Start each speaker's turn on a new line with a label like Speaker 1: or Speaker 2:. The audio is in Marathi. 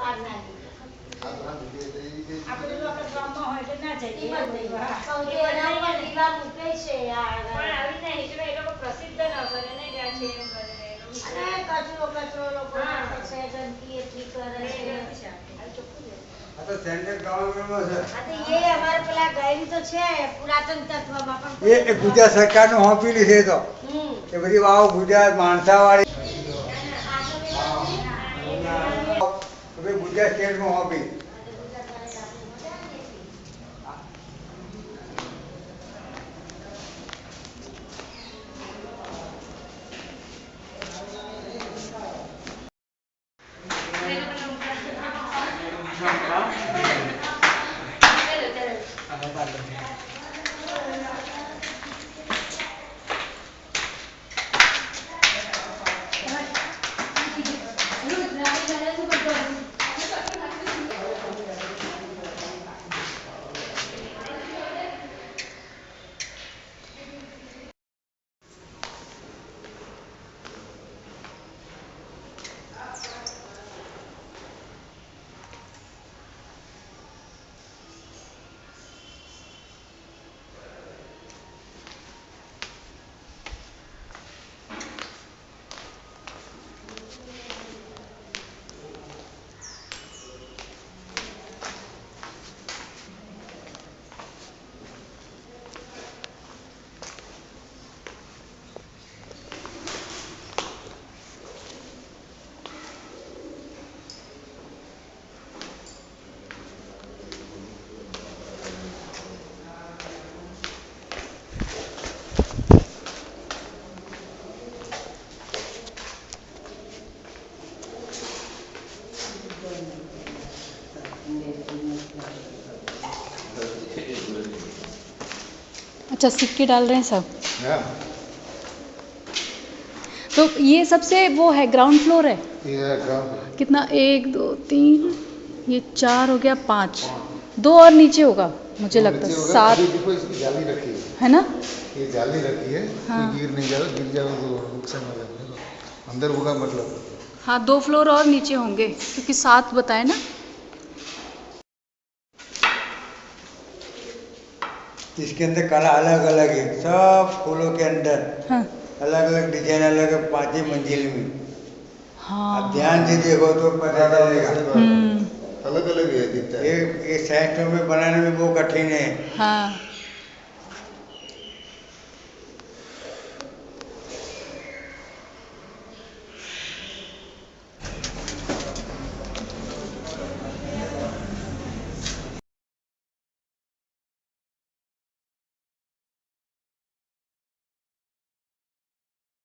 Speaker 1: આપણે લોકો ગામમાં હોય એટલે ના જઈએ પણ આવી નહીં એટલે એ લોકો પ્રસિદ્ધ ન કરે ને ગયા છે એમ કરે અને કચરો લોકો નાખે છે ગંદકી એટલી કરે છે
Speaker 2: આ તો સેન્ટ્રલ ગવર્નમેન્ટમાં છે
Speaker 1: આ તો એ અમારે પેલા ગયેલી તો છે પુરાતન તત્વમાં પણ
Speaker 2: એ ગુજરાત સરકારનું હોપીલી છે તો એ બધી વાવ ગુજરાત માણસાવાળી ગુજરાત સ્ટેટમાં હોપી
Speaker 3: अच्छा सिक्के डाल रहे हैं सब तो ये सबसे वो है ग्राउंड फ्लोर है कितना 1 2 3 ये 4 हो गया 5 2 और नीचे होगा मुझे लगता है 7
Speaker 4: देखो इसकी जाली रखी
Speaker 3: है ना
Speaker 4: ये जाली रखी है
Speaker 3: हाँ।
Speaker 4: गिर नहीं जाएगा गिर जाएगा तो नुकसान हो जाएगा अंदर होगा मतलब
Speaker 3: हाँ 2 फ्लोर और नीचे होंगे क्योंकि 7 बताए ना
Speaker 2: इसके अंदर कला अलग अलग है सब फूलों के अंदर
Speaker 3: हाँ
Speaker 2: अलग अलग डिजाइन अलग है 5 मंजिल में
Speaker 3: हाँ
Speaker 2: आप ध्यान से देखो तो पता चलेगा
Speaker 4: अलग अलग है दिखता है
Speaker 2: ये साइड में बनाने में बहुत कठिन है
Speaker 3: हाँ